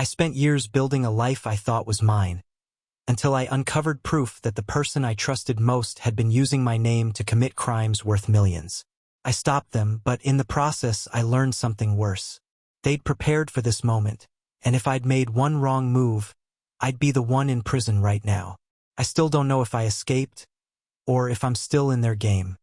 I spent years building a life I thought was mine, until I uncovered proof that the person I trusted most had been using my name to commit crimes worth millions. I stopped them, but in the process I learned something worse. They'd prepared for this moment, and if I'd made one wrong move, I'd be the one in prison right now. I still don't know if I escaped, or if I'm still in their game.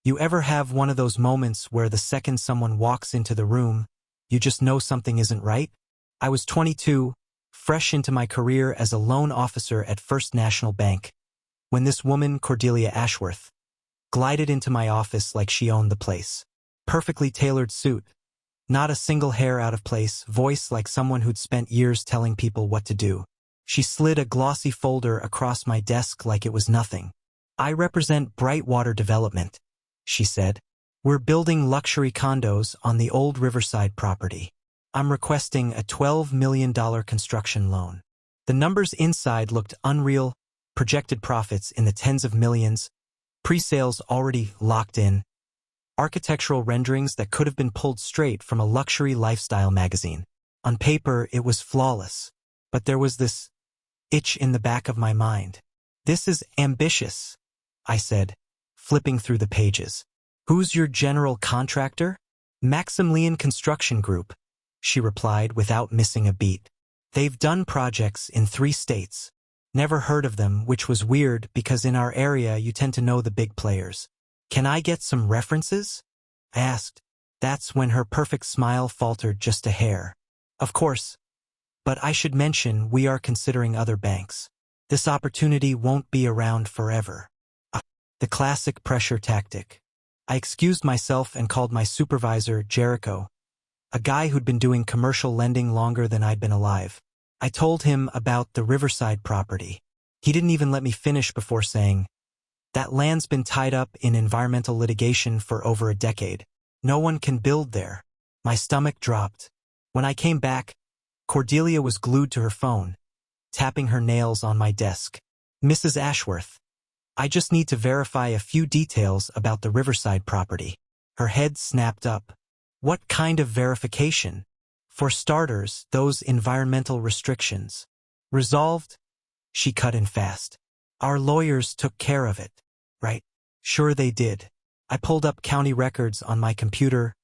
You ever have one of those moments where the second someone walks into the room, you just know something isn't right? I was 22, fresh into my career as a loan officer at First National Bank, when this woman, Cordelia Ashworth, glided into my office like she owned the place. Perfectly tailored suit, not a single hair out of place, voice like someone who'd spent years telling people what to do. She slid a glossy folder across my desk like it was nothing. "I represent Brightwater Development," she said. "We're building luxury condos on the old Riverside property. I'm requesting a $12 million construction loan." The numbers inside looked unreal, projected profits in the tens of millions, pre-sales already locked in, architectural renderings that could have been pulled straight from a luxury lifestyle magazine. On paper, it was flawless, but there was this itch in the back of my mind. "This is ambitious," I said, flipping through the pages. "Who's your general contractor?" "Maximilian Construction Group," she replied without missing a beat. "They've done projects in 3 states. Never heard of them, which was weird because in our area you tend to know the big players. "Can I get some references?" I asked. That's when her perfect smile faltered just a hair. "Of course. But I should mention we are considering other banks. This opportunity won't be around forever." The classic pressure tactic. I excused myself and called my supervisor, Jericho, a guy who'd been doing commercial lending longer than I'd been alive. I told him about the Riverside property. He didn't even let me finish before saying, "That land's been tied up in environmental litigation for over a decade. No one can build there." My stomach dropped. When I came back, Cordelia was glued to her phone, tapping her nails on my desk. "Mrs. Ashworth, I just need to verify a few details about the Riverside property." Her head snapped up. "What kind of verification?" "For starters, those environmental restrictions." "Resolved?" She cut in fast. "Our lawyers took care of it, right?" "Sure they did." I pulled up county records on my computer.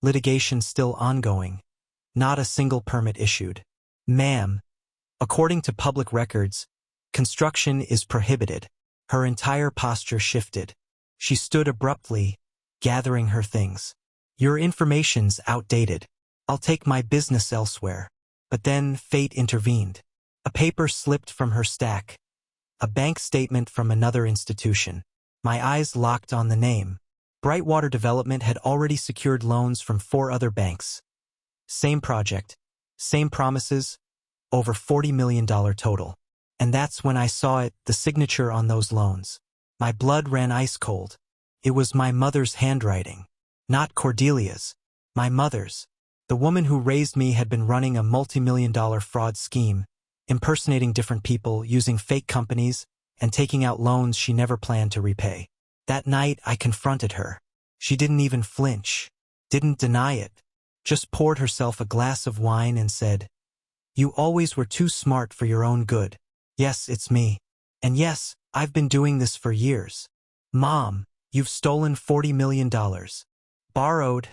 Litigation still ongoing. Not a single permit issued. "Ma'am, according to public records, construction is prohibited." Her entire posture shifted. She stood abruptly, gathering her things. "Your information's outdated. I'll take my business elsewhere." But then fate intervened. A paper slipped from her stack. A bank statement from another institution. My eyes locked on the name. Brightwater Development had already secured loans from 4 other banks. Same project, same promises, over $40 million total. And that's when I saw it, the signature on those loans. My blood ran ice cold. It was my mother's handwriting. Not Cordelia's. My mother's. The woman who raised me had been running a multi-million-dollar fraud scheme, impersonating different people, using fake companies, and taking out loans she never planned to repay. That night, I confronted her. She didn't even flinch, didn't deny it, just poured herself a glass of wine and said, "You always were too smart for your own good. Yes, it's me. And yes, I've been doing this for years. Mom, you've stolen $40 million. Borrowed,"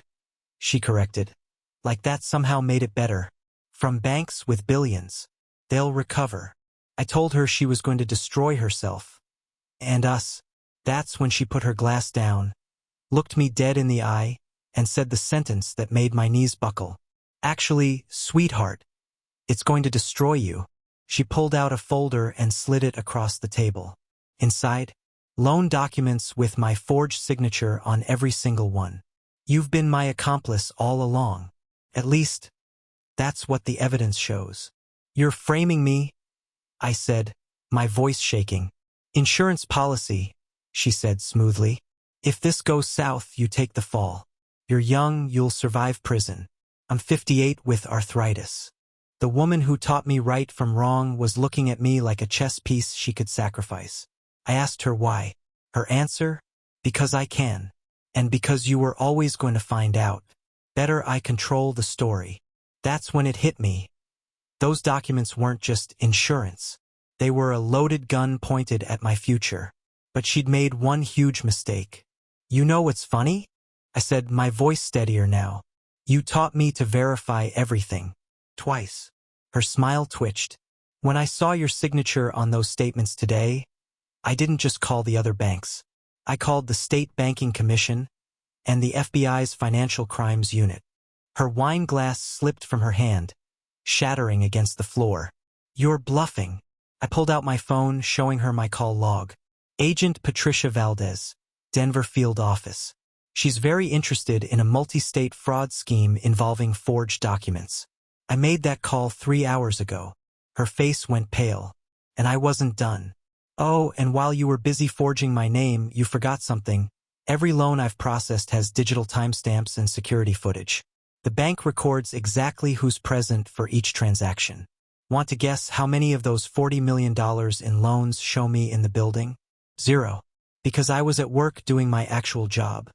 she corrected. Like that somehow made it better. "From banks with billions. They'll recover." I told her she was going to destroy herself. And us. That's when she put her glass down, looked me dead in the eye, and said the sentence that made my knees buckle. "Actually, sweetheart, it's going to destroy you." She pulled out a folder and slid it across the table. Inside, loan documents with my forged signature on every single one. "You've been my accomplice all along. At least, that's what the evidence shows." "You're framing me," I said, my voice shaking. "Insurance policy," she said smoothly. "If this goes south, you take the fall. You're young, you'll survive prison. I'm 58 with arthritis." The woman who taught me right from wrong was looking at me like a chess piece she could sacrifice. I asked her why. Her answer? "Because I can. And because you were always going to find out." Better I control the story. That's when it hit me. Those documents weren't just insurance. They were a loaded gun pointed at my future. But she'd made one huge mistake. You know what's funny? I said, my voice steadier now. You taught me to verify everything. Twice. Her smile twitched. When I saw your signature on those statements today, I didn't just call the other banks. I called the State Banking Commission and the FBI's Financial Crimes Unit. Her wine glass slipped from her hand, shattering against the floor. You're bluffing. I pulled out my phone, showing her my call log. Agent Patricia Valdez, Denver Field Office. She's very interested in a multi-state fraud scheme involving forged documents. I made that call 3 hours ago. Her face went pale. And I wasn't done. Oh, and while you were busy forging my name, you forgot something. Every loan I've processed has digital timestamps and security footage. The bank records exactly who's present for each transaction. Want to guess how many of those $40 million in loans show me in the building? 0. Because I was at work doing my actual job.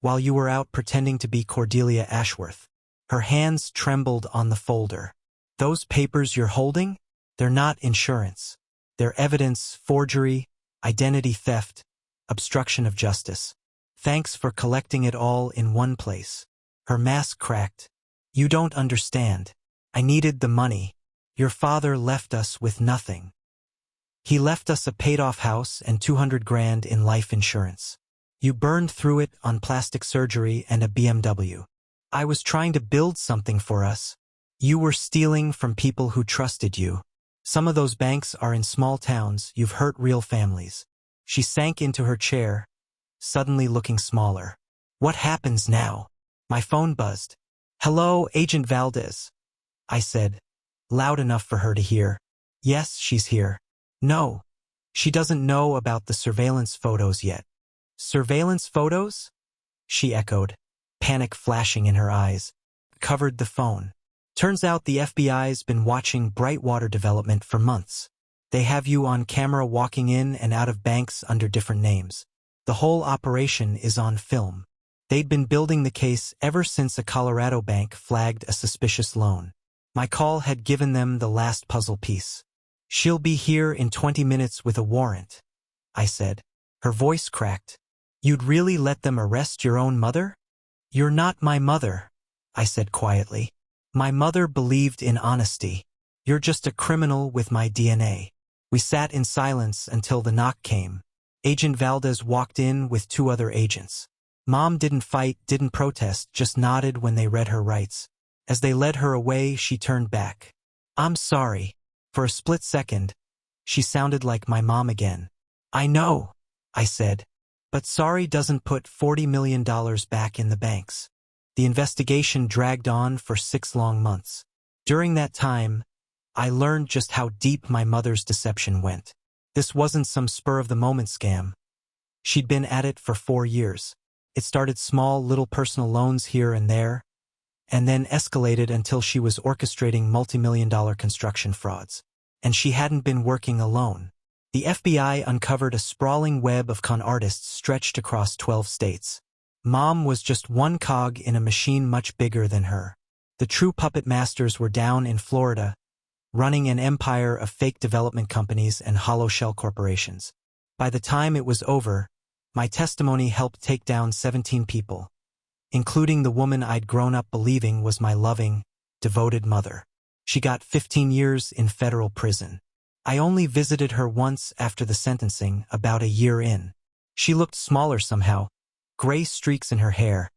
While you were out pretending to be Cordelia Ashworth. Her hands trembled on the folder. Those papers you're holding? They're not insurance. They're evidence, forgery, identity theft, obstruction of justice. Thanks for collecting it all in one place. Her mask cracked. You don't understand. I needed the money. Your father left us with nothing. He left us a paid-off house and 200 grand in life insurance. You burned through it on plastic surgery and a BMW. I was trying to build something for us. You were stealing from people who trusted you. Some of those banks are in small towns. You've hurt real families. She sank into her chair, suddenly looking smaller. What happens now? My phone buzzed. Hello, Agent Valdez, I said, loud enough for her to hear. Yes, she's here. No, she doesn't know about the surveillance photos yet. Surveillance photos? She echoed, panic flashing in her eyes. Covered the phone. Turns out the FBI's been watching Brightwater development for months. They have you on camera walking in and out of banks under different names. The whole operation is on film. They'd been building the case ever since a Colorado bank flagged a suspicious loan. My call had given them the last puzzle piece. She'll be here in 20 minutes with a warrant, I said. Her voice cracked. You'd really let them arrest your own mother? You're not my mother, I said quietly. My mother believed in honesty. You're just a criminal with my DNA. We sat in silence until the knock came. Agent Valdez walked in with 2 other agents. Mom didn't fight, didn't protest, just nodded when they read her rights. As they led her away, she turned back. I'm sorry. For a split second, she sounded like my mom again. I know, I said. But sorry doesn't put $40 million back in the banks. The investigation dragged on for 6 long months. During that time, I learned just how deep my mother's deception went. This wasn't some spur-of-the-moment scam. She'd been at it for 4 years. It started small, little personal loans here and there, and then escalated until she was orchestrating multi-million-dollar construction frauds. And she hadn't been working alone. The FBI uncovered a sprawling web of con artists stretched across 12 states. Mom was just one cog in a machine much bigger than her. The true puppet masters were down in Florida, running an empire of fake development companies and hollow shell corporations. By the time it was over, my testimony helped take down 17 people, including the woman I'd grown up believing was my loving, devoted mother. She got 15 years in federal prison. I only visited her once after the sentencing, about a year in. She looked smaller somehow, gray streaks in her hair,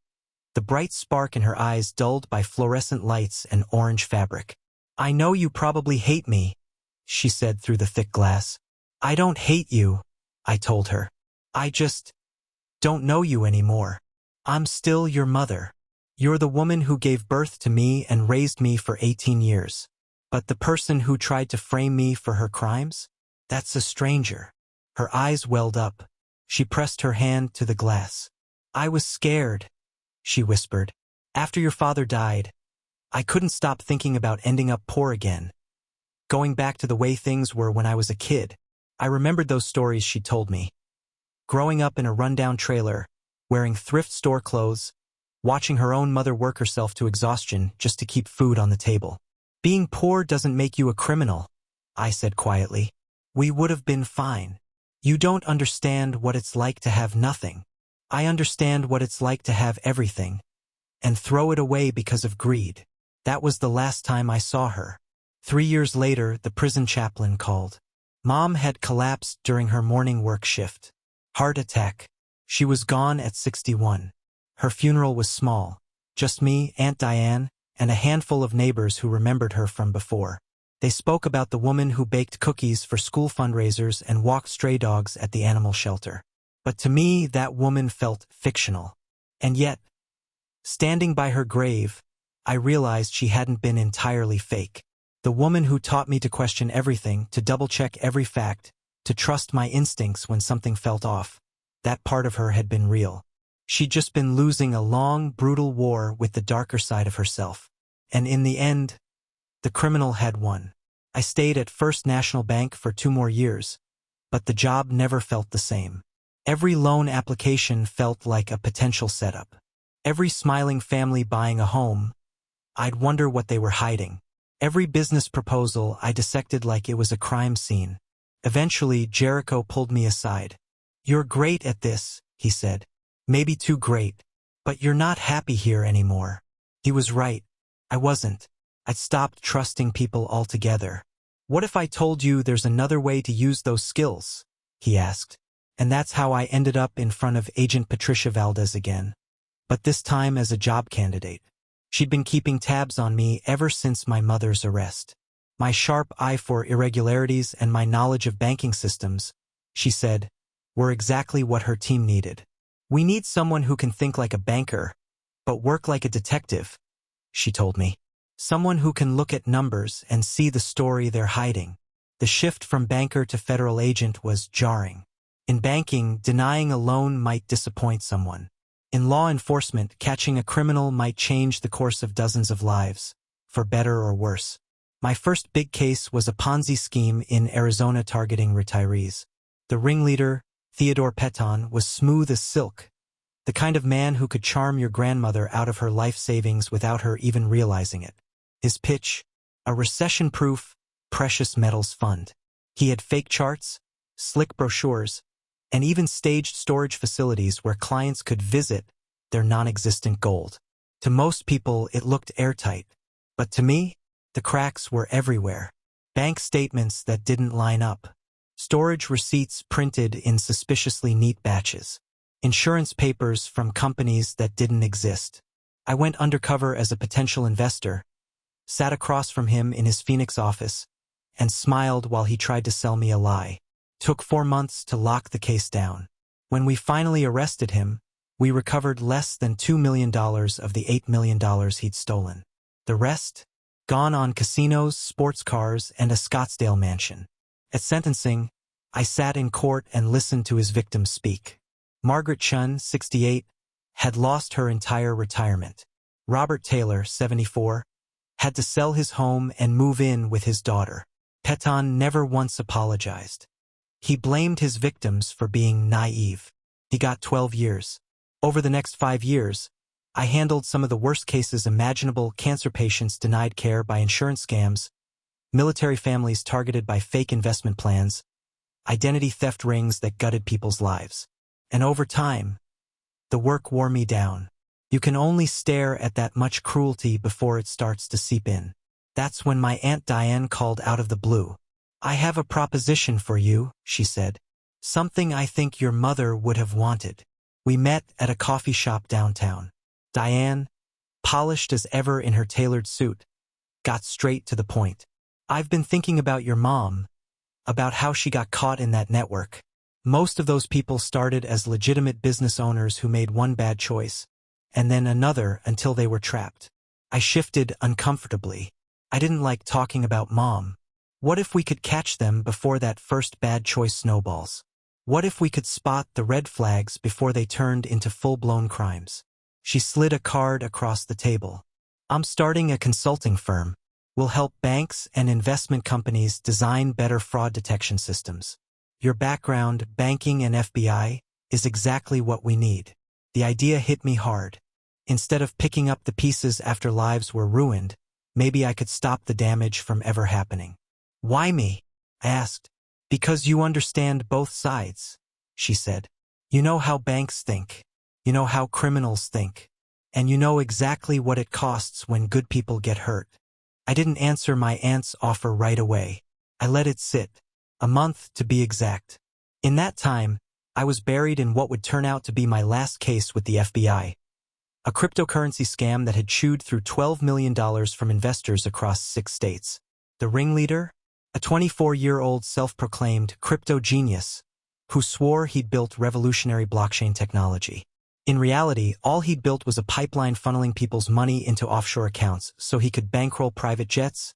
the bright spark in her eyes dulled by fluorescent lights and orange fabric. I know you probably hate me, she said through the thick glass. I don't hate you, I told her. I just don't know you anymore. I'm still your mother. You're the woman who gave birth to me and raised me for 18 years. But the person who tried to frame me for her crimes? That's a stranger. Her eyes welled up. She pressed her hand to the glass. I was scared, she whispered. After your father died, I couldn't stop thinking about ending up poor again. Going back to the way things were when I was a kid. I remembered those stories she told me. Growing up in a rundown trailer, wearing thrift store clothes, watching her own mother work herself to exhaustion just to keep food on the table. Being poor doesn't make you a criminal, I said quietly. We would have been fine. You don't understand what it's like to have nothing. I understand what it's like to have everything, and throw it away because of greed. That was the last time I saw her. 3 years later, the prison chaplain called. Mom had collapsed during her morning work shift. Heart attack. She was gone at 61. Her funeral was small. Just me, Aunt Diane, and a handful of neighbors who remembered her from before. They spoke about the woman who baked cookies for school fundraisers and walked stray dogs at the animal shelter. But to me, that woman felt fictional. And yet, standing by her grave, I realized she hadn't been entirely fake. The woman who taught me to question everything, to double-check every fact, to trust my instincts when something felt off. That part of her had been real. She'd just been losing a long, brutal war with the darker side of herself. And in the end, the criminal had won. I stayed at First National Bank for 2 more years, but the job never felt the same. Every loan application felt like a potential setup. Every smiling family buying a home, I'd wonder what they were hiding. Every business proposal I dissected like it was a crime scene. Eventually, Jericho pulled me aside. You're great at this, he said. Maybe too great. But you're not happy here anymore. He was right. I wasn't. I'd stopped trusting people altogether. What if I told you there's another way to use those skills? He asked. And that's how I ended up in front of Agent Patricia Valdez again. But this time as a job candidate. She'd been keeping tabs on me ever since my mother's arrest. My sharp eye for irregularities and my knowledge of banking systems, she said, were exactly what her team needed. We need someone who can think like a banker, but work like a detective, she told me. Someone who can look at numbers and see the story they're hiding. The shift from banker to federal agent was jarring. In banking, denying a loan might disappoint someone. In law enforcement, catching a criminal might change the course of dozens of lives, for better or worse. My first big case was a Ponzi scheme in Arizona targeting retirees. The ringleader, Theodore Peton, was smooth as silk, the kind of man who could charm your grandmother out of her life savings without her even realizing it. His pitch, a recession-proof, precious metals fund. He had fake charts, slick brochures, and even staged storage facilities where clients could visit their non-existent gold. To most people, it looked airtight. But to me, the cracks were everywhere. Bank statements that didn't line up. Storage receipts printed in suspiciously neat batches. Insurance papers from companies that didn't exist. I went undercover as a potential investor, sat across from him in his Phoenix office, and smiled while he tried to sell me a lie. Took 4 months to lock the case down. When we finally arrested him, we recovered less than $2 million of the $8 million he'd stolen. The rest? Gone on casinos, sports cars, and a Scottsdale mansion. At sentencing, I sat in court and listened to his victims speak. Margaret Chun, 68, had lost her entire retirement. Robert Taylor, 74, had to sell his home and move in with his daughter. Peton never once apologized. He blamed his victims for being naive. He got 12 years. Over the next 5 years, I handled some of the worst cases imaginable: cancer patients denied care by insurance scams, military families targeted by fake investment plans, identity theft rings that gutted people's lives. And over time, the work wore me down. You can only stare at that much cruelty before it starts to seep in. That's when my Aunt Diane called out of the blue. I have a proposition for you, she said. Something I think your mother would have wanted. We met at a coffee shop downtown. Diane, polished as ever in her tailored suit, got straight to the point. I've been thinking about your mom, about how she got caught in that network. Most of those people started as legitimate business owners who made one bad choice, and then another until they were trapped. I shifted uncomfortably. I didn't like talking about Mom. What if we could catch them before that first bad choice snowballs? What if we could spot the red flags before they turned into full-blown crimes? She slid a card across the table. I'm starting a consulting firm. We'll help banks and investment companies design better fraud detection systems. Your background, banking and FBI, is exactly what we need. The idea hit me hard. Instead of picking up the pieces after lives were ruined, maybe I could stop the damage from ever happening. Why me? I asked. Because you understand both sides, she said. You know how banks think. You know how criminals think. And you know exactly what it costs when good people get hurt. I didn't answer my aunt's offer right away. I let it sit. A month to be exact. In that time, I was buried in what would turn out to be my last case with the FBI. A cryptocurrency scam that had chewed through $12 million from investors across 6 states. The ringleader? A 24-year-old self-proclaimed crypto genius who swore he'd built revolutionary blockchain technology. In reality, all he'd built was a pipeline funneling people's money into offshore accounts so he could bankroll private jets,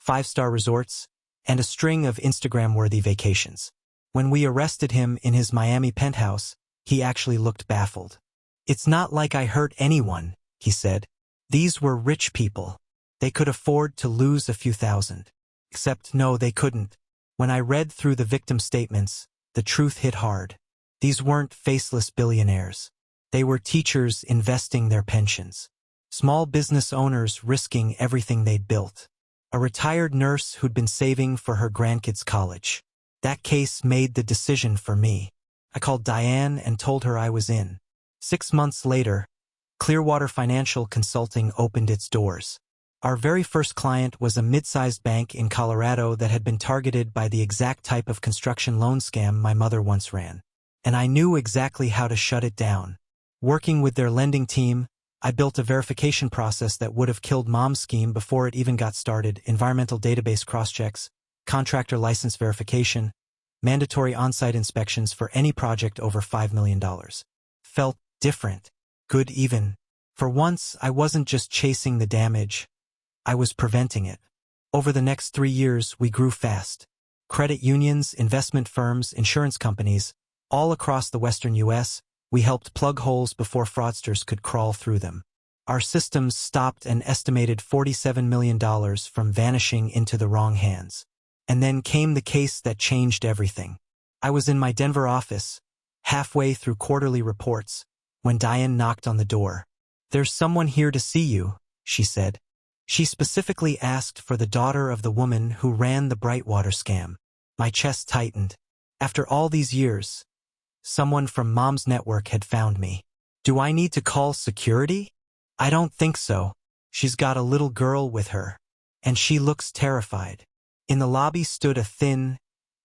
5-star resorts, and a string of Instagram-worthy vacations. When we arrested him in his Miami penthouse, he actually looked baffled. It's not like I hurt anyone, he said. These were rich people. They could afford to lose a few thousand. Except no, they couldn't. When I read through the victim statements, the truth hit hard. These weren't faceless billionaires. They were teachers investing their pensions. Small business owners risking everything they'd built. A retired nurse who'd been saving for her grandkids' college. That case made the decision for me. I called Diane and told her I was in. 6 months later, Clearwater Financial Consulting opened its doors. Our very first client was a mid-sized bank in Colorado that had been targeted by the exact type of construction loan scam my mother once ran. And I knew exactly how to shut it down. Working with their lending team, I built a verification process that would have killed Mom's scheme before it even got started: environmental database cross-checks, contractor license verification, mandatory on-site inspections for any project over $5 million. Felt different. Good even. For once, I wasn't just chasing the damage. I was preventing it. Over the next 3 years, we grew fast. Credit unions, investment firms, insurance companies, all across the western U.S., we helped plug holes before fraudsters could crawl through them. Our systems stopped an estimated $47 million from vanishing into the wrong hands. And then came the case that changed everything. I was in my Denver office, halfway through quarterly reports, when Diane knocked on the door. "There's someone here to see you," she said. She specifically asked for the daughter of the woman who ran the Brightwater scam. My chest tightened. After all these years, someone from Mom's network had found me. Do I need to call security? I don't think so. She's got a little girl with her, and she looks terrified. In the lobby stood a thin,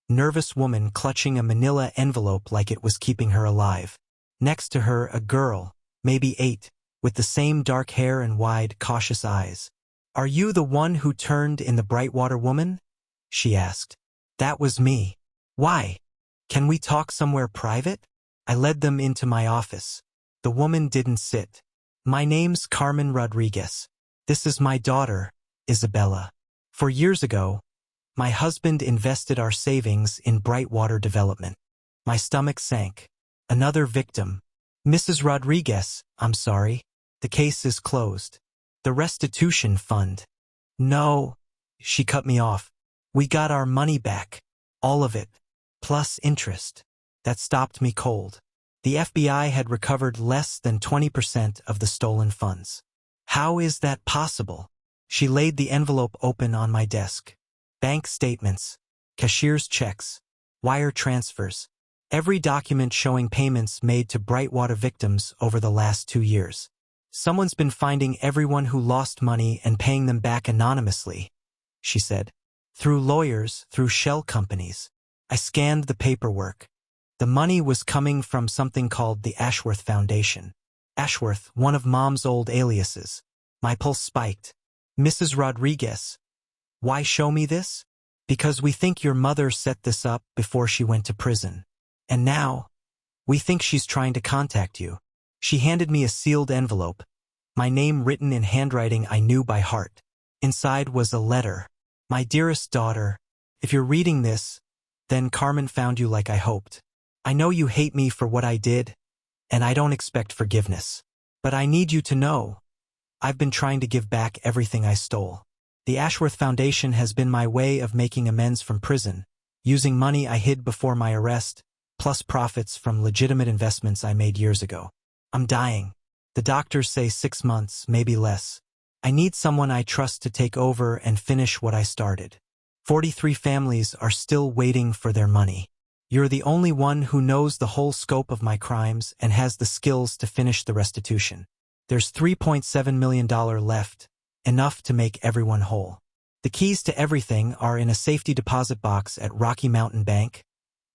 nervous woman clutching a manila envelope like it was keeping her alive. Next to her, a girl, maybe 8, with the same dark hair and wide, cautious eyes. "Are you the one who turned in the Brightwater woman?" she asked. "That was me." "Why? Can we talk somewhere private?" I led them into my office. The woman didn't sit. "My name's Carmen Rodriguez. This is my daughter, Isabella. 4 years ago, my husband invested our savings in Brightwater Development." My stomach sank. Another victim. "Mrs. Rodriguez, I'm sorry. The case is closed. The restitution fund." "No," she cut me off. "We got our money back. All of it. Plus interest." That stopped me cold. The FBI had recovered less than 20% of the stolen funds. How is that possible? She laid the envelope open on my desk. Bank statements, cashier's checks, wire transfers. Every document showing payments made to Brightwater victims over the last 2 years. "Someone's been finding everyone who lost money and paying them back anonymously," she said. "Through lawyers, through shell companies." I scanned the paperwork. The money was coming from something called the Ashworth Foundation. Ashworth, one of Mom's old aliases. My pulse spiked. "Mrs. Rodriguez, why show me this?" "Because we think your mother set this up before she went to prison. And now, we think she's trying to contact you." She handed me a sealed envelope, my name written in handwriting I knew by heart. Inside was a letter. "My dearest daughter, if you're reading this, then Carmen found you like I hoped. I know you hate me for what I did, and I don't expect forgiveness. But I need you to know, I've been trying to give back everything I stole. The Ashworth Foundation has been my way of making amends from prison, using money I hid before my arrest, plus profits from legitimate investments I made years ago. I'm dying. The doctors say 6 months, maybe less. I need someone I trust to take over and finish what I started. 43 families are still waiting for their money. You're the only one who knows the whole scope of my crimes and has the skills to finish the restitution. There's $3.7 million left, enough to make everyone whole. The keys to everything are in a safety deposit box at Rocky Mountain Bank,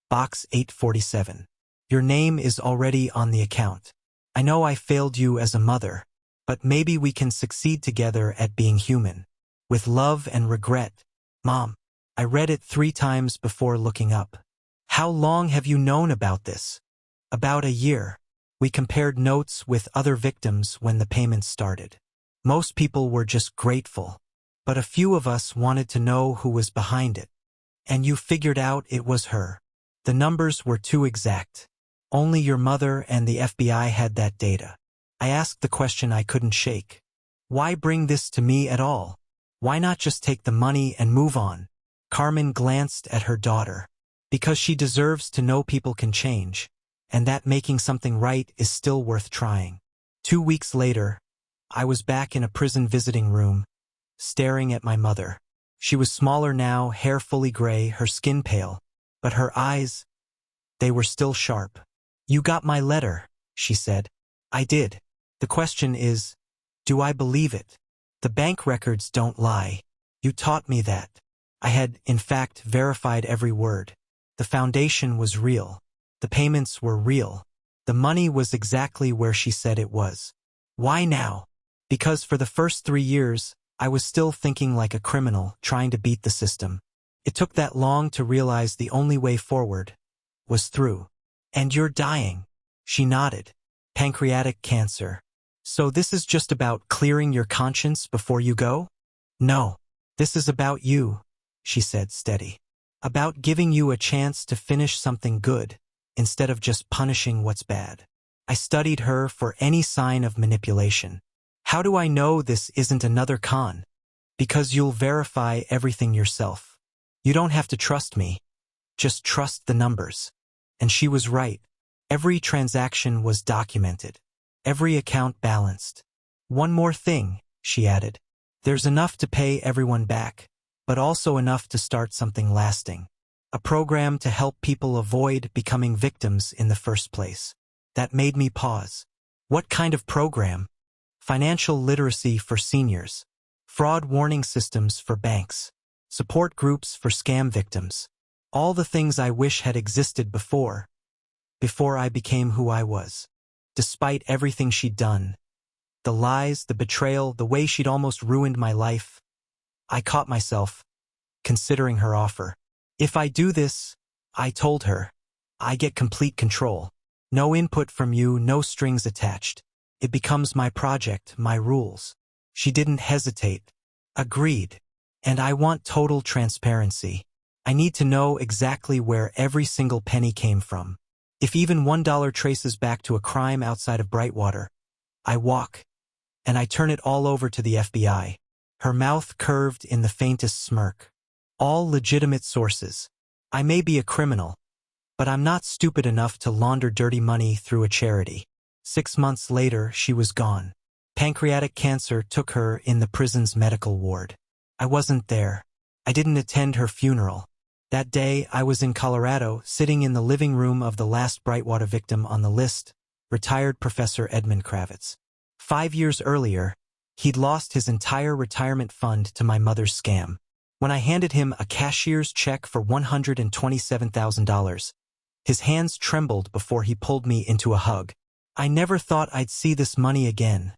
Box 847. Your name is already on the account. I know I failed you as a mother, but maybe we can succeed together at being human. With love and regret, Mom. I read it 3 times before looking up. How long have you known about this? About a year. We compared notes with other victims when the payments started. Most people were just grateful, but a few of us wanted to know who was behind it. And you figured out it was her. The numbers were too exact. Only your mother and the FBI had that data. I asked the question I couldn't shake. Why bring this to me at all? Why not just take the money and move on? Carmen glanced at her daughter. Because she deserves to know people can change, and that making something right is still worth trying. 2 weeks later, I was back in a prison visiting room, staring at my mother. She was smaller now, hair fully gray, her skin pale, but her eyes, they were still sharp. You got my letter, she said. I did. The question is, do I believe it? The bank records don't lie. You taught me that. I had, in fact, verified every word. The foundation was real. The payments were real. The money was exactly where she said it was. Why now? Because for the first 3 years, I was still thinking like a criminal, trying to beat the system. It took that long to realize the only way forward was through. And you're dying. She nodded. Pancreatic cancer. So this is just about clearing your conscience before you go? No. This is about you, she said, steady. About giving you a chance to finish something good, instead of just punishing what's bad. I studied her for any sign of manipulation. How do I know this isn't another con? Because you'll verify everything yourself. You don't have to trust me. Just trust the numbers. And she was right. Every transaction was documented. Every account balanced. One more thing, she added. There's enough to pay everyone back, but also enough to start something lasting. A program to help people avoid becoming victims in the first place. That made me pause. What kind of program? Financial literacy for seniors. Fraud warning systems for banks. Support groups for scam victims. All the things I wish had existed before I became who I was. Despite everything she'd done, the lies, the betrayal, the way she'd almost ruined my life, I caught myself considering her offer. If I do this, I told her, I get complete control. No input from you, no strings attached. It becomes my project, my rules. She didn't hesitate. Agreed. And I want total transparency. I need to know exactly where every single penny came from. If even $1 traces back to a crime outside of Brightwater, I walk, and I turn it all over to the FBI. Her mouth curved in the faintest smirk. All legitimate sources. I may be a criminal, but I'm not stupid enough to launder dirty money through a charity. 6 months later, she was gone. Pancreatic cancer took her in the prison's medical ward. I wasn't there. I didn't attend her funeral. That day, I was in Colorado, sitting in the living room of the last Brightwater victim on the list, retired Professor Edmund Kravitz. 5 years earlier, he'd lost his entire retirement fund to my mother's scam. When I handed him a cashier's check for $127,000, his hands trembled before he pulled me into a hug. I never thought I'd see this money again,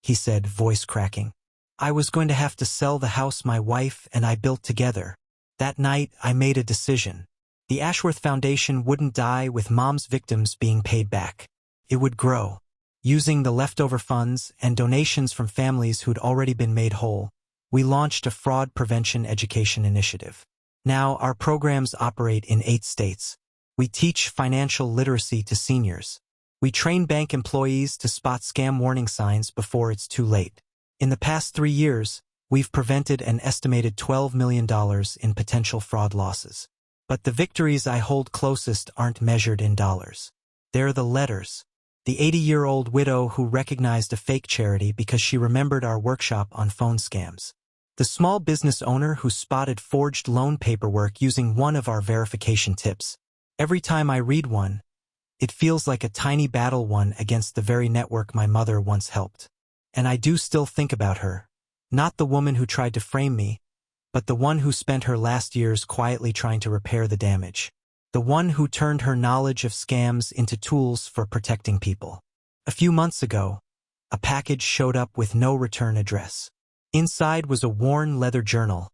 he said, voice cracking. I was going to have to sell the house my wife and I built together. That night, I made a decision. The Ashworth Foundation wouldn't die with Mom's victims being paid back. It would grow. Using the leftover funds and donations from families who'd already been made whole, we launched a fraud prevention education initiative. Now, our programs operate in 8 states. We teach financial literacy to seniors. We train bank employees to spot scam warning signs before it's too late. In the past 3 years, we've prevented an estimated $12 million in potential fraud losses. But the victories I hold closest aren't measured in dollars. They're the letters. The 80-year-old widow who recognized a fake charity because she remembered our workshop on phone scams. The small business owner who spotted forged loan paperwork using one of our verification tips. Every time I read one, it feels like a tiny battle won against the very network my mother once helped. And I do still think about her. Not the woman who tried to frame me, but the one who spent her last years quietly trying to repair the damage. The one who turned her knowledge of scams into tools for protecting people. A few months ago, a package showed up with no return address. Inside was a worn leather journal,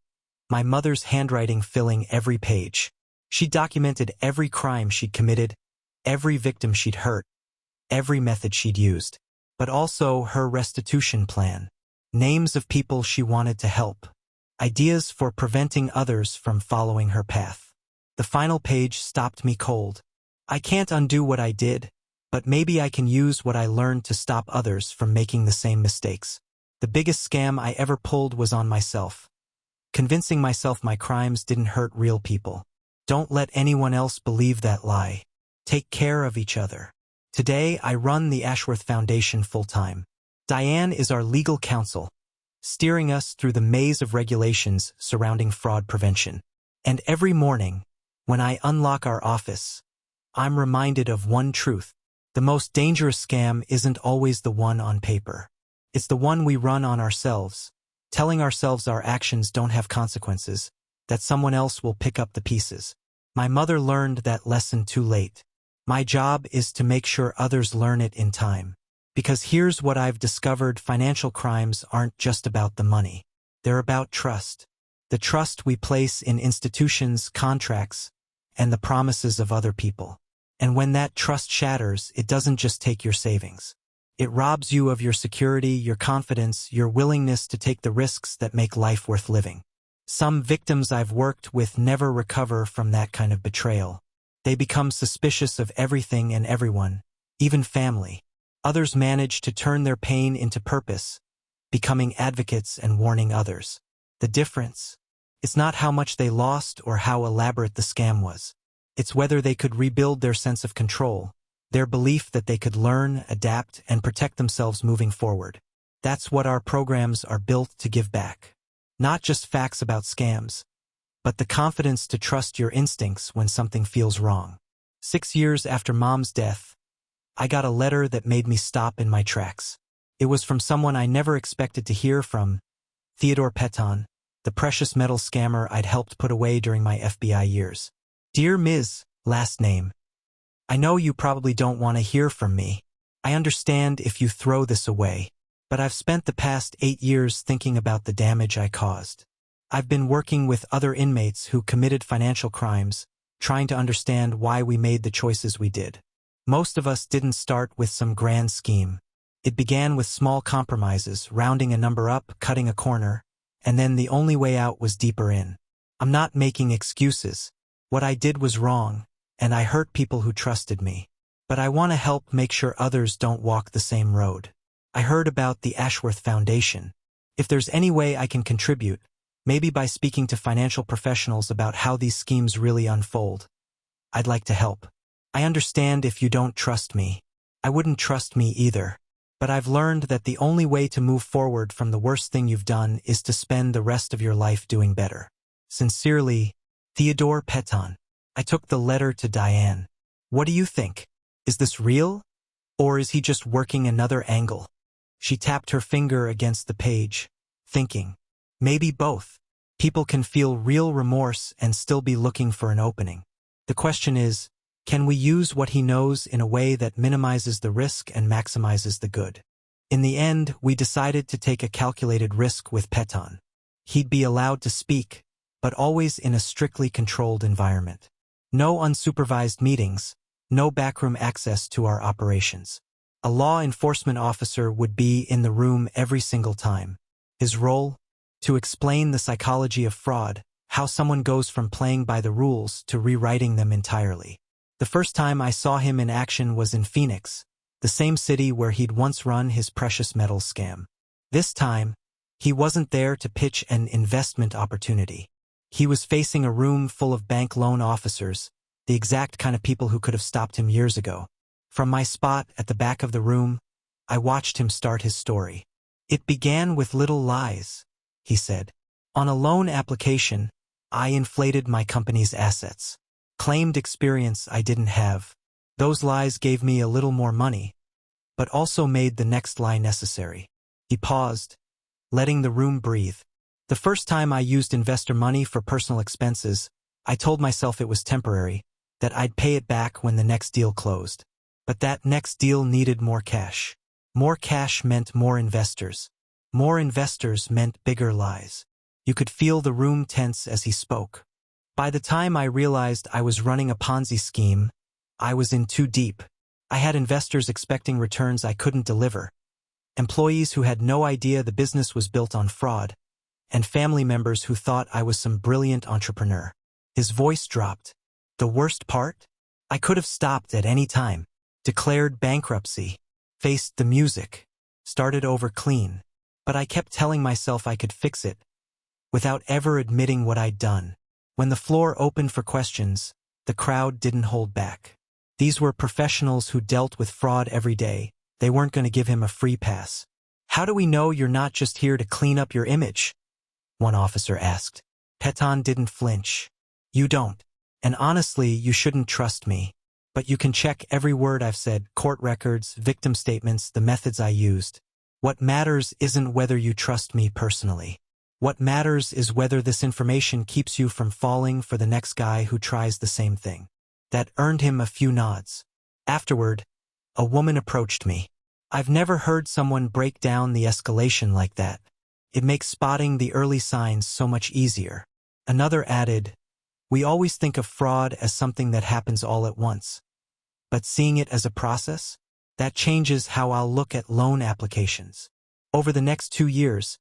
my mother's handwriting filling every page. She documented every crime she'd committed, every victim she'd hurt, every method she'd used, but also her restitution plan, names of people she wanted to help, ideas for preventing others from following her path. The final page stopped me cold. I can't undo what I did, but maybe I can use what I learned to stop others from making the same mistakes. The biggest scam I ever pulled was on myself, convincing myself my crimes didn't hurt real people. Don't let anyone else believe that lie. Take care of each other. Today, I run the Ashworth Foundation full-time. Diane is our legal counsel, steering us through the maze of regulations surrounding fraud prevention. And every morning, when I unlock our office, I'm reminded of one truth. The most dangerous scam isn't always the one on paper. It's the one we run on ourselves, telling ourselves our actions don't have consequences, that someone else will pick up the pieces. My mother learned that lesson too late. My job is to make sure others learn it in time. Because here's what I've discovered: financial crimes aren't just about the money. They're about trust. The trust we place in institutions, contracts, and the promises of other people. And when that trust shatters, it doesn't just take your savings. It robs you of your security, your confidence, your willingness to take the risks that make life worth living. Some victims I've worked with never recover from that kind of betrayal. They become suspicious of everything and everyone, even family. Others manage to turn their pain into purpose, becoming advocates and warning others. The difference? It's not how much they lost or how elaborate the scam was. It's whether they could rebuild their sense of control, their belief that they could learn, adapt, and protect themselves moving forward. That's what our programs are built to give back. Not just facts about scams, but the confidence to trust your instincts when something feels wrong. 6 years after Mom's death, I got a letter that made me stop in my tracks. It was from someone I never expected to hear from, Theodore Peton, the precious metal scammer I'd helped put away during my FBI years. Dear Ms., last name. I know you probably don't want to hear from me. I understand if you throw this away, but I've spent the past 8 years thinking about the damage I caused. I've been working with other inmates who committed financial crimes, trying to understand why we made the choices we did. Most of us didn't start with some grand scheme. It began with small compromises, rounding a number up, cutting a corner, and then the only way out was deeper in. I'm not making excuses. What I did was wrong, and I hurt people who trusted me. But I want to help make sure others don't walk the same road. I heard about the Ashworth Foundation. If there's any way I can contribute, maybe by speaking to financial professionals about how these schemes really unfold, I'd like to help. I understand if you don't trust me. I wouldn't trust me either. But I've learned that the only way to move forward from the worst thing you've done is to spend the rest of your life doing better. Sincerely, Theodore Peton. I took the letter to Diane. What do you think? Is this real? Or is he just working another angle? She tapped her finger against the page, thinking. Maybe both. People can feel real remorse and still be looking for an opening. The question is, can we use what he knows in a way that minimizes the risk and maximizes the good? In the end, we decided to take a calculated risk with Peton. He'd be allowed to speak, but always in a strictly controlled environment. No unsupervised meetings, no backroom access to our operations. A law enforcement officer would be in the room every single time. His role? To explain the psychology of fraud, how someone goes from playing by the rules to rewriting them entirely. The first time I saw him in action was in Phoenix, the same city where he'd once run his precious metals scam. This time, he wasn't there to pitch an investment opportunity. He was facing a room full of bank loan officers, the exact kind of people who could have stopped him years ago. From my spot at the back of the room, I watched him start his story. "It began with little lies," he said. "On a loan application, I inflated my company's assets, claimed experience I didn't have. Those lies gave me a little more money, but also made the next lie necessary." He paused, letting the room breathe. "The first time I used investor money for personal expenses, I told myself it was temporary, that I'd pay it back when the next deal closed. But that next deal needed more cash. More cash meant more investors. More investors meant bigger lies." You could feel the room tense as he spoke. By the time I realized I was running a Ponzi scheme, I was in too deep. I had investors expecting returns I couldn't deliver, employees who had no idea the business was built on fraud, and family members who thought I was some brilliant entrepreneur. His voice dropped. "The worst part? I could have stopped at any time, declared bankruptcy, faced the music, started over clean. But I kept telling myself I could fix it, without ever admitting what I'd done." When the floor opened for questions, the crowd didn't hold back. These were professionals who dealt with fraud every day. They weren't going to give him a free pass. "How do we know you're not just here to clean up your image?" one officer asked. Petan didn't flinch. "You don't. And honestly, you shouldn't trust me. But you can check every word I've said, court records, victim statements, the methods I used. What matters isn't whether you trust me personally. What matters is whether this information keeps you from falling for the next guy who tries the same thing." That earned him a few nods. Afterward, a woman approached me. "I've never heard someone break down the escalation like that. It makes spotting the early signs so much easier." Another added, "We always think of fraud as something that happens all at once. But seeing it as a process, that changes how I'll look at loan applications." Over the next 2 years,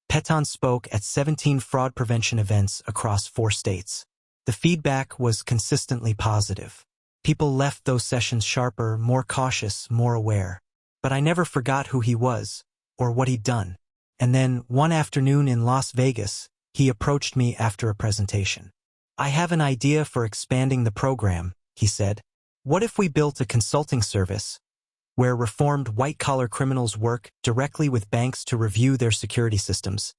Petan spoke at 17 fraud prevention events across 4 states. The feedback was consistently positive. People left those sessions sharper, more cautious, more aware. But I never forgot who he was, or what he'd done. And then, one afternoon in Las Vegas, he approached me after a presentation. "I have an idea for expanding the program," he said. "What if we built a consulting service where reformed white-collar criminals work directly with banks to review their security systems?"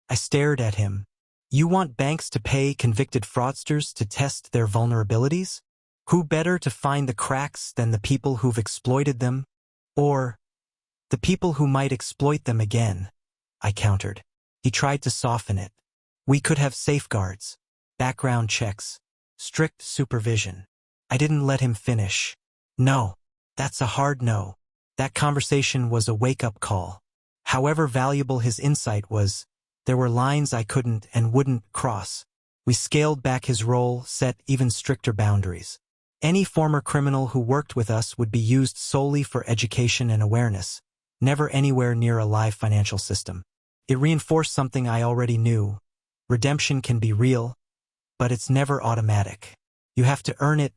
I stared at him. "You want banks to pay convicted fraudsters to test their vulnerabilities? Who better to find the cracks than the people who've exploited them? Or the people who might exploit them again?" I countered. He tried to soften it. "We could have safeguards, background checks, strict supervision." I didn't let him finish. "No. That's a hard no." That conversation was a wake-up call. However valuable his insight was, there were lines I couldn't and wouldn't cross. We scaled back his role, set even stricter boundaries. Any former criminal who worked with us would be used solely for education and awareness, never anywhere near a live financial system. It reinforced something I already knew. Redemption can be real, but it's never automatic. You have to earn it,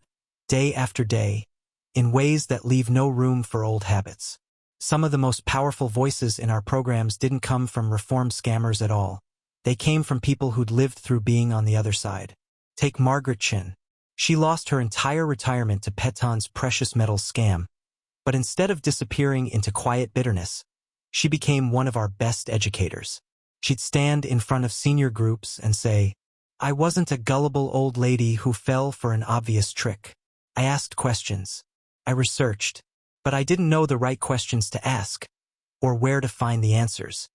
day after day, in ways that leave no room for old habits. Some of the most powerful voices in our programs didn't come from reform scammers at all. They came from people who'd lived through being on the other side. Take Margaret Chin. She lost her entire retirement to Petan's precious metals scam, but instead of disappearing into quiet bitterness, she became one of our best educators. She'd stand in front of senior groups and say, "I wasn't a gullible old lady who fell for an obvious trick. I asked questions. I researched, but I didn't know the right questions to ask, or where to find the answers."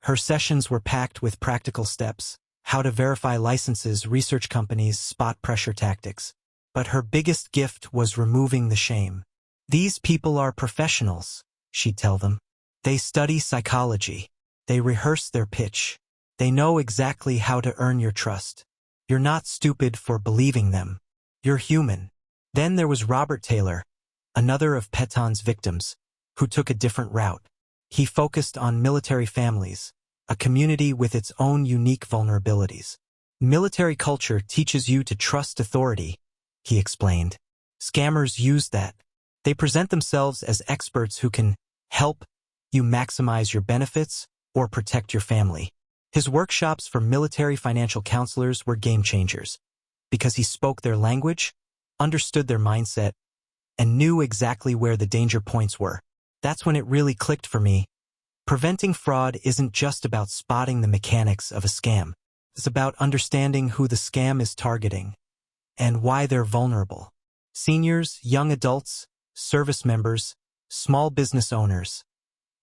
Her sessions were packed with practical steps, how to verify licenses, research companies, spot pressure tactics. But her biggest gift was removing the shame. "These people are professionals," she'd tell them. "They study psychology. They rehearse their pitch. They know exactly how to earn your trust. You're not stupid for believing them. You're human." Then there was Robert Taylor, another of Petan's victims, who took a different route. He focused on military families, a community with its own unique vulnerabilities. "Military culture teaches you to trust authority," he explained. "Scammers use that. They present themselves as experts who can help you maximize your benefits or protect your family." His workshops for military financial counselors were game changers, because he spoke their language, understood their mindset, and knew exactly where the danger points were. That's when it really clicked for me. Preventing fraud isn't just about spotting the mechanics of a scam. It's about understanding who the scam is targeting and why they're vulnerable. Seniors, young adults, service members, small business owners.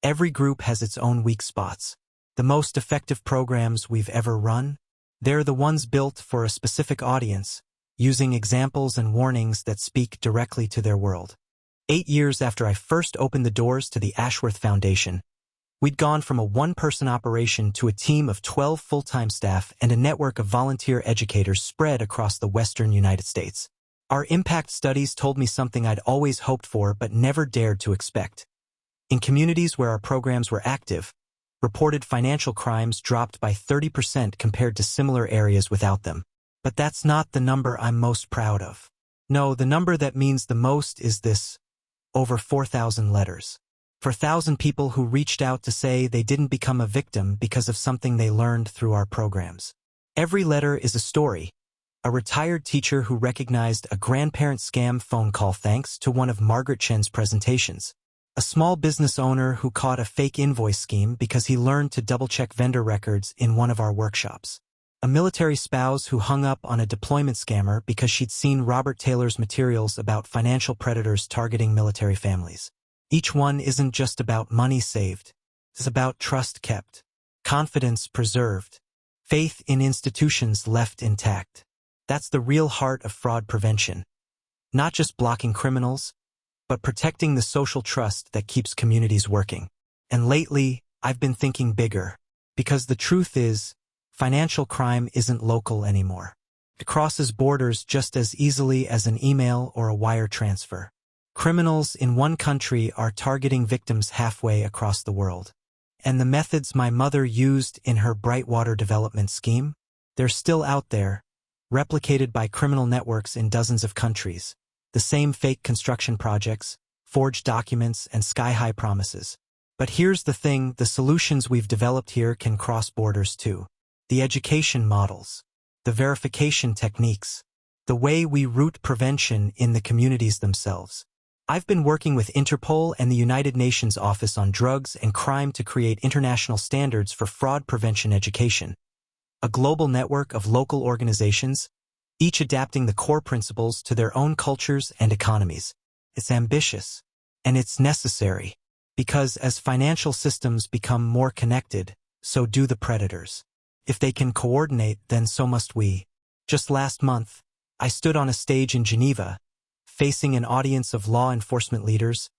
Every group has its own weak spots. The most effective programs we've ever run, they're the ones built for a specific audience, using examples and warnings that speak directly to their world. 8 years after I first opened the doors to the Ashworth Foundation, we'd gone from a one-person operation to a team of 12 full-time staff and a network of volunteer educators spread across the western United States. Our impact studies told me something I'd always hoped for but never dared to expect. In communities where our programs were active, reported financial crimes dropped by 30% compared to similar areas without them. But that's not the number I'm most proud of. No, the number that means the most is this: over 4,000 letters. 4,000 people who reached out to say they didn't become a victim because of something they learned through our programs. Every letter is a story. A retired teacher who recognized a grandparent scam phone call thanks to one of Margaret Chen's presentations. A small business owner who caught a fake invoice scheme because he learned to double-check vendor records in one of our workshops. A military spouse who hung up on a deployment scammer because she'd seen Robert Taylor's materials about financial predators targeting military families. Each one isn't just about money saved. It's about trust kept, confidence preserved, faith in institutions left intact. That's the real heart of fraud prevention. Not just blocking criminals, but protecting the social trust that keeps communities working. And lately, I've been thinking bigger, because the truth is, financial crime isn't local anymore. It crosses borders just as easily as an email or a wire transfer. Criminals in one country are targeting victims halfway across the world. And the methods my mother used in her Brightwater development scheme, they're still out there, replicated by criminal networks in dozens of countries. The same fake construction projects, forged documents, and sky-high promises. But here's the thing, the solutions we've developed here can cross borders too. The education models, the verification techniques, the way we root prevention in the communities themselves. I've been working with Interpol and the United Nations Office on Drugs and Crime to create international standards for fraud prevention education. A global network of local organizations, each adapting the core principles to their own cultures and economies. It's ambitious, and it's necessary, because as financial systems become more connected, so do the predators. If they can coordinate, then so must we. Just last month, I stood on a stage in Geneva, facing an audience of law enforcement leaders,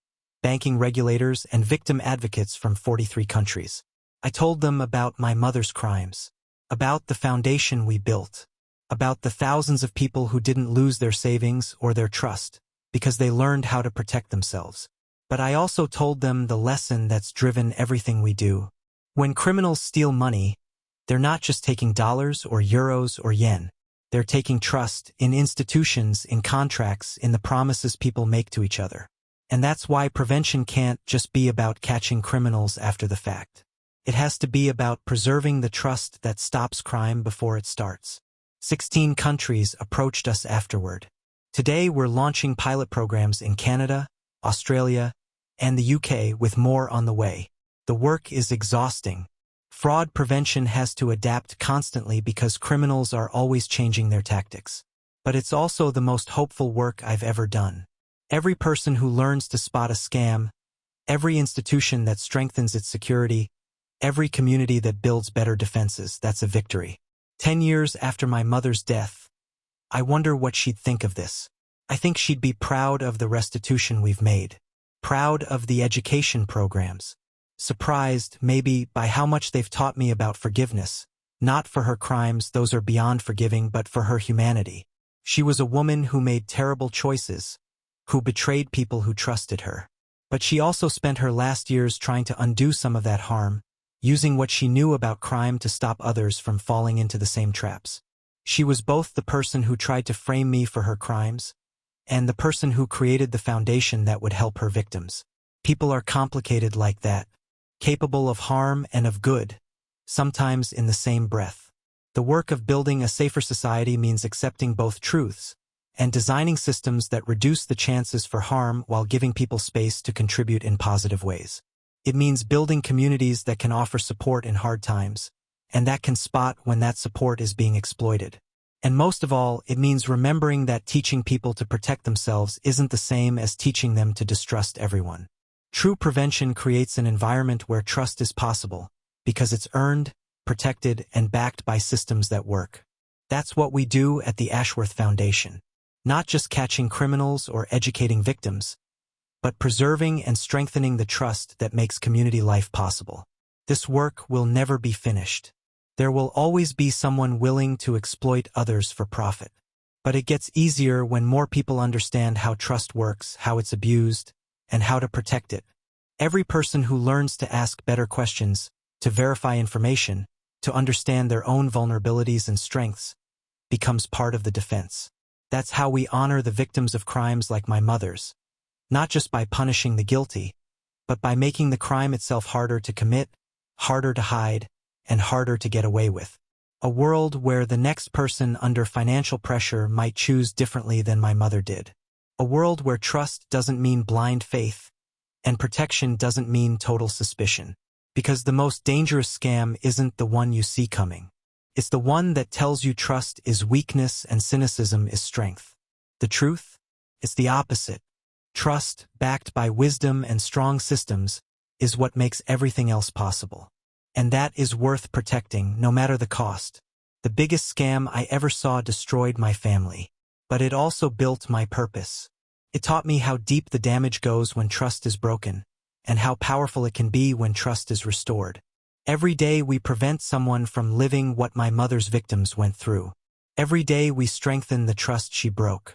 banking regulators, and victim advocates from 43 countries. I told them about my mother's crimes, about the foundation we built, about the thousands of people who didn't lose their savings or their trust because they learned how to protect themselves. But I also told them the lesson that's driven everything we do. When criminals steal money, they're not just taking dollars or euros or yen. They're taking trust in institutions, in contracts, in the promises people make to each other. And that's why prevention can't just be about catching criminals after the fact. It has to be about preserving the trust that stops crime before it starts. 16 countries approached us afterward. Today we're launching pilot programs in Canada, Australia, and the UK with more on the way. The work is exhausting. Fraud prevention has to adapt constantly because criminals are always changing their tactics. But it's also the most hopeful work I've ever done. Every person who learns to spot a scam, every institution that strengthens its security, every community that builds better defenses, that's a victory. 10 years after my mother's death, I wonder what she'd think of this. I think she'd be proud of the restitution we've made, proud of the education programs, surprised, maybe, by how much they've taught me about forgiveness, not for her crimes, those are beyond forgiving, but for her humanity. She was a woman who made terrible choices, who betrayed people who trusted her. But she also spent her last years trying to undo some of that harm, using what she knew about crime to stop others from falling into the same traps. She was both the person who tried to frame me for her crimes, and the person who created the foundation that would help her victims. People are complicated like that, capable of harm and of good, sometimes in the same breath. The work of building a safer society means accepting both truths, and designing systems that reduce the chances for harm while giving people space to contribute in positive ways. It means building communities that can offer support in hard times, and that can spot when that support is being exploited. And most of all, it means remembering that teaching people to protect themselves isn't the same as teaching them to distrust everyone. True prevention creates an environment where trust is possible, because it's earned, protected, and backed by systems that work. That's what we do at the Ashworth Foundation. Not just catching criminals or educating victims, but preserving and strengthening the trust that makes community life possible. This work will never be finished. There will always be someone willing to exploit others for profit. But it gets easier when more people understand how trust works, how it's abused, and how to protect it. Every person who learns to ask better questions, to verify information, to understand their own vulnerabilities and strengths, becomes part of the defense. That's how we honor the victims of crimes like my mother's, not just by punishing the guilty, but by making the crime itself harder to commit, harder to hide, and harder to get away with. A world where the next person under financial pressure might choose differently than my mother did. A world where trust doesn't mean blind faith, and protection doesn't mean total suspicion. Because the most dangerous scam isn't the one you see coming. It's the one that tells you trust is weakness and cynicism is strength. The truth? It's the opposite. Trust, backed by wisdom and strong systems, is what makes everything else possible. And that is worth protecting, no matter the cost. The biggest scam I ever saw destroyed my family. But it also built my purpose. It taught me how deep the damage goes when trust is broken, and how powerful it can be when trust is restored. Every day we prevent someone from living what my mother's victims went through. Every day we strengthen the trust she broke.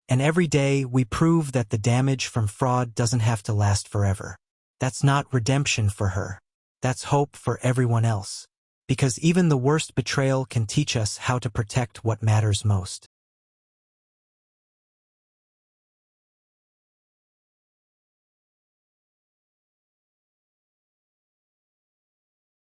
And every day we prove that the damage from fraud doesn't have to last forever. That's not redemption for her. That's hope for everyone else. Because even the worst betrayal can teach us how to protect what matters most.